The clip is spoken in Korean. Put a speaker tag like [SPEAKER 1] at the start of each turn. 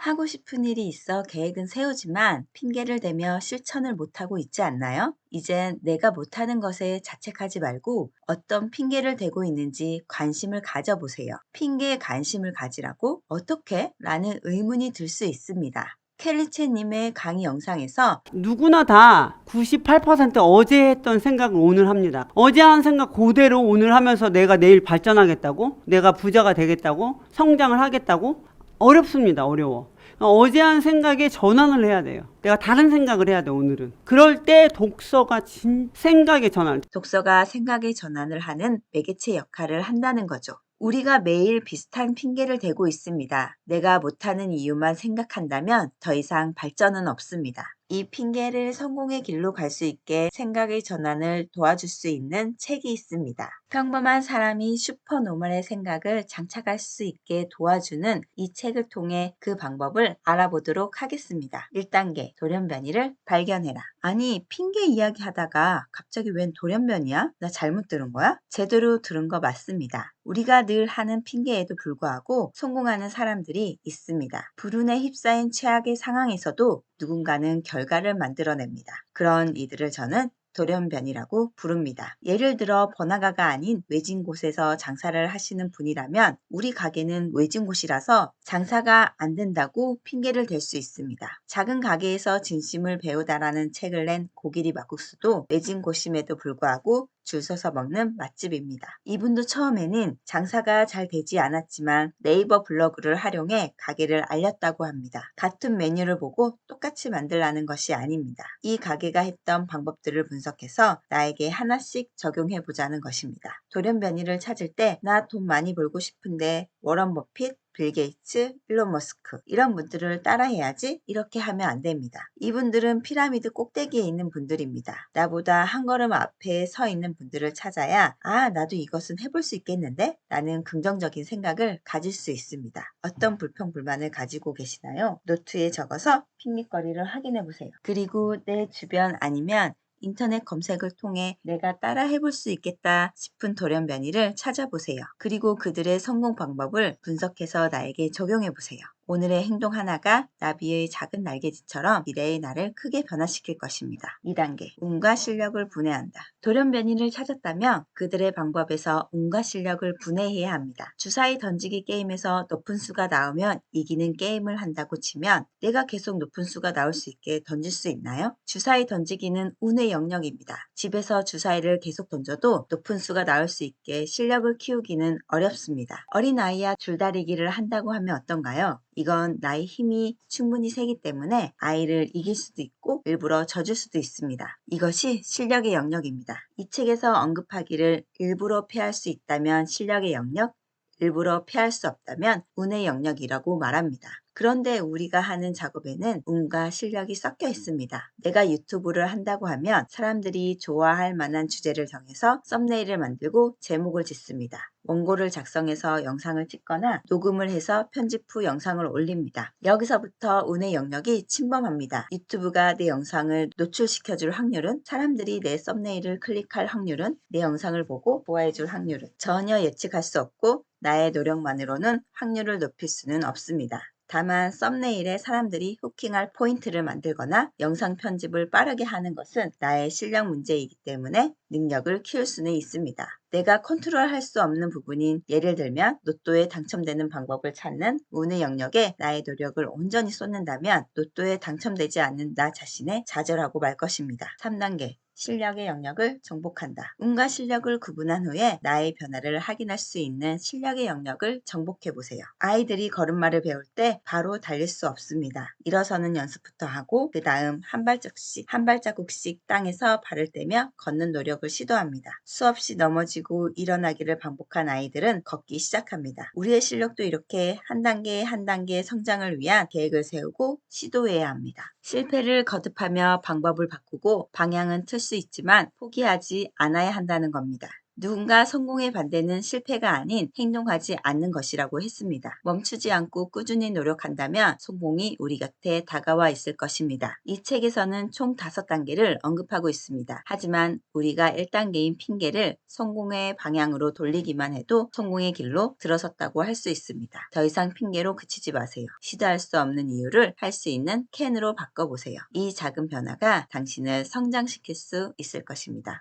[SPEAKER 1] 하고 싶은 일이 있어 계획은 세우지만 핑계를 대며 실천을 못하고 있지 않나요? 이젠 내가 못하는 것에 자책하지 말고 어떤 핑계를 대고 있는지 관심을 가져보세요. 핑계에 관심을 가지라고? 어떻게? 라는 의문이 들 수 있습니다. 켈리체님의 강의 영상에서
[SPEAKER 2] 누구나 다 98% 어제 했던 생각을 오늘 합니다. 어제 한 생각 그대로 오늘 하면서 내가 내일 발전하겠다고? 내가 부자가 되겠다고? 성장을 하겠다고? 어렵습니다. 어려워. 어제 한 생각에 전환을 해야 돼요. 내가 다른 생각을 해야 돼, 오늘은. 그럴 때 독서가 생각의 전환.
[SPEAKER 1] 독서가 생각의 전환을 하는 매개체 역할을 한다는 거죠. 우리가 매일 비슷한 핑계를 대고 있습니다. 내가 못하는 이유만 생각한다면 더 이상 발전은 없습니다. 이 핑계를 성공의 길로 갈 수 있게 생각의 전환을 도와줄 수 있는 책이 있습니다. 평범한 사람이 슈퍼노멀의 생각을 장착할 수 있게 도와주는 이 책을 통해 그 방법을 알아보도록 하겠습니다. 1단계 돌연변이를 발견해라. 아니 핑계 이야기 하다가 갑자기 웬 돌연변이야? 나 잘못 들은 거야? 제대로 들은 거 맞습니다. 우리가 늘 하는 핑계에도 불구하고 성공하는 사람들이 있습니다. 불운에 휩싸인 최악의 상황에서도 누군가는 결과를 만들어냅니다. 그런 이들을 저는 돌연변이라고 부릅니다. 예를 들어 번화가가 아닌 외진 곳에서 장사를 하시는 분이라면 우리 가게는 외진 곳이라서 장사가 안 된다고 핑계를 댈 수 있습니다. 작은 가게에서 진심을 배우다라는 책을 낸 고기리 막국수도 외진 곳임에도 불구하고 줄 서서 먹는 맛집입니다. 이분도 처음에는 장사가 잘 되지 않았지만 네이버 블로그를 활용해 가게를 알렸다고 합니다. 같은 메뉴를 보고 똑같이 만들라는 것이 아닙니다. 이 가게가 했던 방법들을 분석해서 나에게 하나씩 적용해 보자는 것입니다. 돌연변이를 찾을 때 나 돈 많이 벌고 싶은데 워런 버핏, 빌 게이츠, 일론 머스크 이런 분들을 따라해야지 이렇게 하면 안 됩니다. 이분들은 피라미드 꼭대기에 있는 분들입니다. 나보다 한 걸음 앞에 서 있는 분들을 찾아야 나도 이것은 해볼 수 있겠는데? 라는 긍정적인 생각을 가질 수 있습니다. 어떤 불평불만을 가지고 계시나요? 노트에 적어서 핑계거리를 확인해 보세요. 그리고 내 주변 아니면 인터넷 검색을 통해 내가 따라 해볼 수 있겠다 싶은 돌연변이를 찾아보세요. 그리고 그들의 성공 방법을 분석해서 나에게 적용해 보세요. 오늘의 행동 하나가 나비의 작은 날개짓처럼 미래의 나를 크게 변화시킬 것입니다. 2단계 운과 실력을 분해한다. 돌연변이를 찾았다면 그들의 방법에서 운과 실력을 분해해야 합니다. 주사위 던지기 게임에서 높은 수가 나오면 이기는 게임을 한다고 치면 내가 계속 높은 수가 나올 수 있게 던질 수 있나요? 주사위 던지기는 운의 영역입니다. 집에서 주사위를 계속 던져도 높은 수가 나올 수 있게 실력을 키우기는 어렵습니다. 어린아이와 줄다리기를 한다고 하면 어떤가요? 이건 나의 힘이 충분히 세기 때문에 아이를 이길 수도 있고 일부러 져줄 수도 있습니다. 이것이 실력의 영역입니다. 이 책에서 언급하기를 일부러 패할 수 있다면 실력의 영역, 일부러 피할 수 없다면 운의 영역이라고 말합니다. 그런데 우리가 하는 작업에는 운과 실력이 섞여 있습니다. 내가 유튜브를 한다고 하면 사람들이 좋아할 만한 주제를 정해서 썸네일을 만들고 제목을 짓습니다. 원고를 작성해서 영상을 찍거나 녹음을 해서 편집 후 영상을 올립니다. 여기서부터 운의 영역이 침범합니다. 유튜브가 내 영상을 노출시켜줄 확률은, 사람들이 내 썸네일을 클릭할 확률은, 내 영상을 보고 좋아해줄 확률은 전혀 예측할 수 없고 나의 노력만으로는 확률을 높일 수는 없습니다. 다만 썸네일에 사람들이 후킹할 포인트를 만들거나 영상 편집을 빠르게 하는 것은 나의 실력 문제이기 때문에 능력을 키울 수는 있습니다. 내가 컨트롤할 수 없는 부분인 예를 들면 로또에 당첨되는 방법을 찾는 운의 영역에 나의 노력을 온전히 쏟는다면 로또에 당첨되지 않는 나 자신에 좌절하고 말 것입니다. 3단계 실력의 영역을 정복한다. 운과 실력을 구분한 후에 나의 변화를 확인할 수 있는 실력의 영역을 정복해보세요. 아이들이 걸음마를 배울 때 바로 달릴 수 없습니다. 일어서는 연습부터 하고 그 다음 한 발짝씩 한 발자국씩 땅에서 발을 떼며 걷는 노력을 시도합니다. 수없이 넘어지고 일어나기를 반복한 아이들은 걷기 시작합니다. 우리의 실력도 이렇게 한 단계 한 단계 성장을 위한 계획을 세우고 시도해야 합니다. 실패를 거듭하며 방법을 바꾸고 방향은 틀 수 있지만 포기하지 않아야 한다는 겁니다. 누군가 성공의 반대는 실패가 아닌 행동하지 않는 것이라고 했습니다. 멈추지 않고 꾸준히 노력한다면 성공이 우리 곁에 다가와 있을 것입니다. 이 책에서는 총 5단계를 언급하고 있습니다. 하지만 우리가 1단계인 핑계를 성공의 방향으로 돌리기만 해도 성공의 길로 들어섰다고 할 수 있습니다. 더 이상 핑계로 그치지 마세요. 시도할 수 없는 이유를 할 수 있는 캔으로 바꿔보세요. 이 작은 변화가 당신을 성장시킬 수 있을 것입니다.